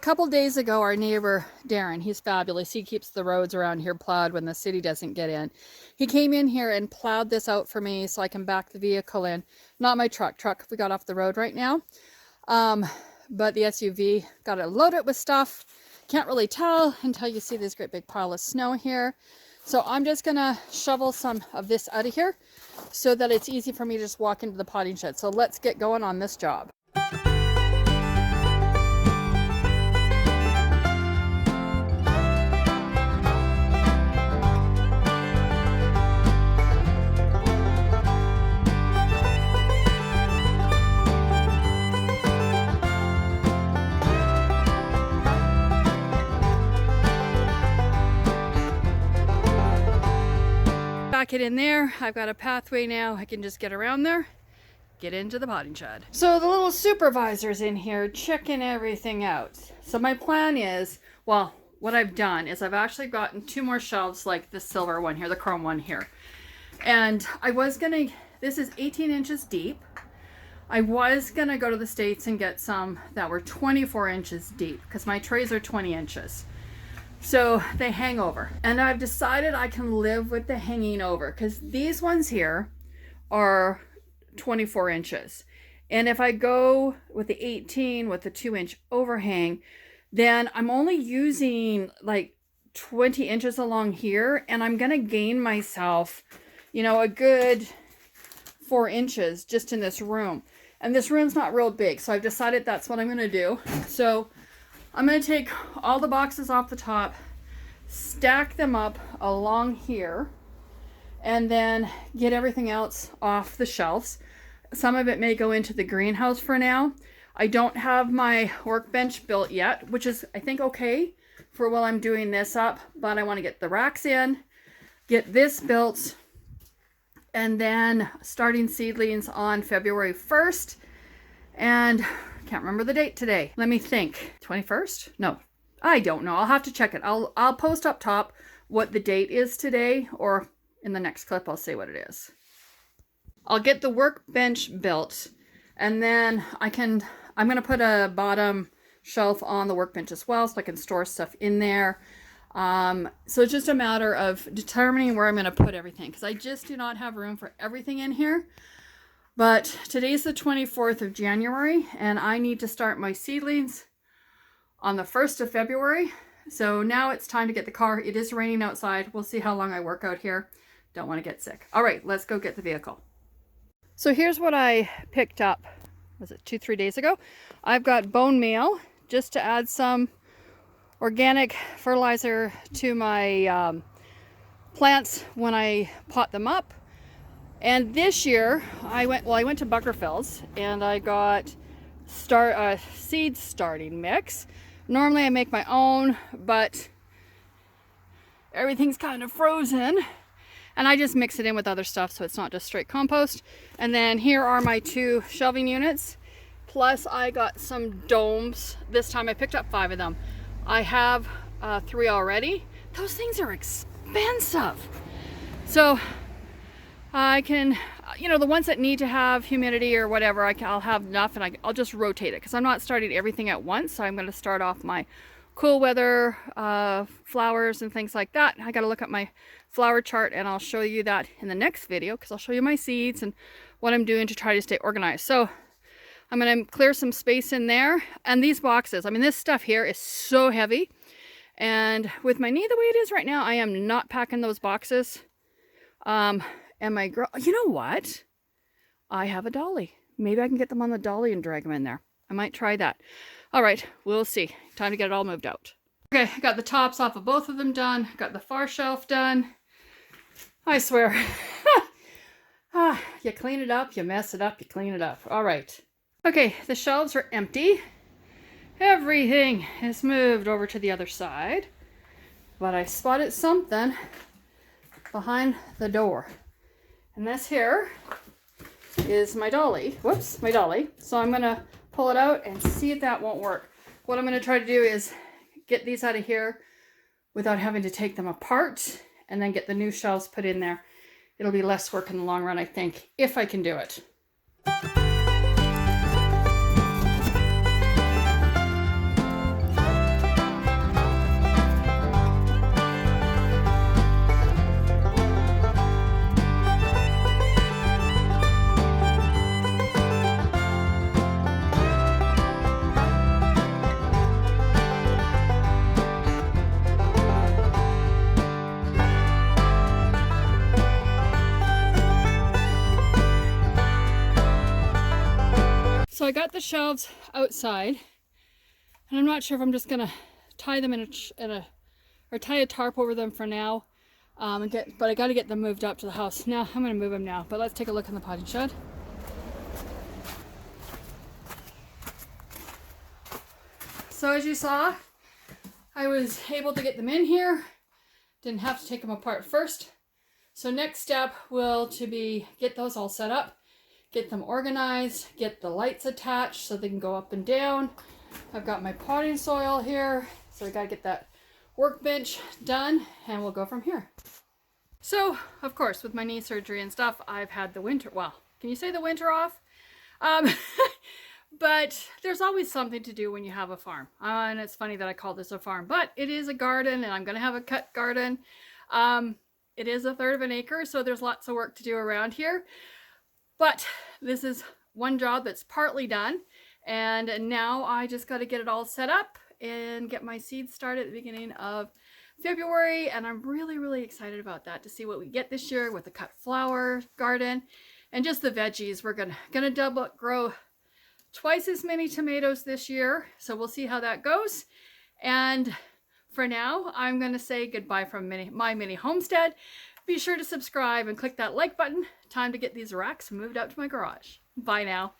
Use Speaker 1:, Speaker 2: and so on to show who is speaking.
Speaker 1: couple days ago, our neighbor, Darren, he's fabulous. He keeps the roads around here plowed when the city doesn't get in. He came in here and plowed this out for me so I can back the vehicle in. Not my truck. We got off the road right now. But the SUV, got to load it with stuff. Can't really tell until you see this great big pile of snow here. So I'm just going to shovel some of this out of here so that it's easy for me to just walk into the potting shed. So let's get going on this job. Back it in there. I've got a pathway now. I can just get around there, get into the potting shed. So the little supervisor's in here checking everything out. So my plan is, well, what I've done is I've actually gotten 2 more shelves like the silver one here, the chrome one here. And I was gonna, this is 18 inches deep. I was gonna go to the States and get some that were 24 inches deep because my trays are 20 inches. So they hang over, and I've decided I can live with the hanging over because these ones here are 24 inches. And if I go with the 18 with the 2-inch overhang, then I'm only using like 20 inches along here, and I'm gonna gain myself, you know, a good 4 inches just in this room. And this room's not real big, so I've decided that's what I'm gonna do. So I'm going to take all the boxes off the top, stack them up along here, and then get everything else off the shelves. Some of it may go into the greenhouse for now. I don't have my workbench built yet, which is, I think, okay for while I'm doing this up, but I want to get the racks in, get this built, and then starting seedlings on February 1st. And can't remember the date today. Let me think. 21st? No, I don't know. I'll have to check it. I'll post up top what the date is today, or in the next clip I'll say what it is. I'll get the workbench built, and then I'm going to put a bottom shelf on the workbench as well so I can store stuff in there. So it's just a matter of determining where I'm going to put everything because I just do not have room for everything in here. But today's the 24th of January, and I need to start my seedlings on the 1st of February. So now it's time to get the car. It is raining outside. We'll see how long I work out here. Don't want to get sick. All right, let's go get the vehicle. So here's what I picked up. Was it 2-3 days ago? I've got bone meal just to add some organic fertilizer to my plants when I pot them up. And this year, I went to Buckerfield's and I got seed starting mix. Normally I make my own, but everything's kind of frozen. And I just mix it in with other stuff so it's not just straight compost. And then here are my 2 shelving units. Plus I got some domes. This time I picked up 5 of them. I have 3 already. Those things are expensive. So I can, you know, the ones that need to have humidity or whatever, I'll have enough, and I'll just rotate it because I'm not starting everything at once. So I'm going to start off my cool weather flowers and things like that. I got to look at my flower chart, and I'll show you that in the next video because I'll show you my seeds and what I'm doing to try to stay organized. So I'm going to clear some space in there. And these boxes, I mean, this stuff here is so heavy. And with my knee the way it is right now, I am not packing those boxes. And my girl, you know what? I have a dolly. Maybe I can get them on the dolly and drag them in there. I might try that. All right, we'll see. Time to get it all moved out. Okay, I got the tops off of both of them done. Got the far shelf done. I swear. You clean it up, you mess it up, you clean it up. All right. Okay, the shelves are empty. Everything is moved over to the other side. But I spotted something behind the door. And this here is my dolly. Whoops, my dolly. So I'm going to pull it out and see if that won't work. What I'm going to try to do is get these out of here without having to take them apart and then get the new shelves put in there. It'll be less work in the long run, I think, if I can do it. So I got the shelves outside, and I'm not sure if I'm just gonna tie them or tie a tarp over them for now. But I got to get them moved up to the house. Now I'm gonna move them now. But let's take a look in the potting shed. So as you saw, I was able to get them in here. Didn't have to take them apart first. So next step will to be get those all set up, get them organized, get the lights attached so they can go up and down. I've got my potting soil here, so I gotta get that workbench done, and we'll go from here. So, of course, with my knee surgery and stuff, I've had the winter, well, can you say the winter off? But there's always something to do when you have a farm. And it's funny that I call this a farm, but it is a garden, and I'm going to have a cut garden. It is 1/3 of an acre, so there's lots of work to do around here. But this is one job that's partly done, and now I just got to get it all set up and get my seeds started at the beginning of February, and I'm really, really excited about that, to see what we get this year with the cut flower garden and just the veggies. We're gonna grow twice as many tomatoes this year, so we'll see how that goes. And for now, I'm gonna say goodbye from my mini homestead. Be sure to subscribe and click that like button. Time to get these racks moved out to my garage. Bye now.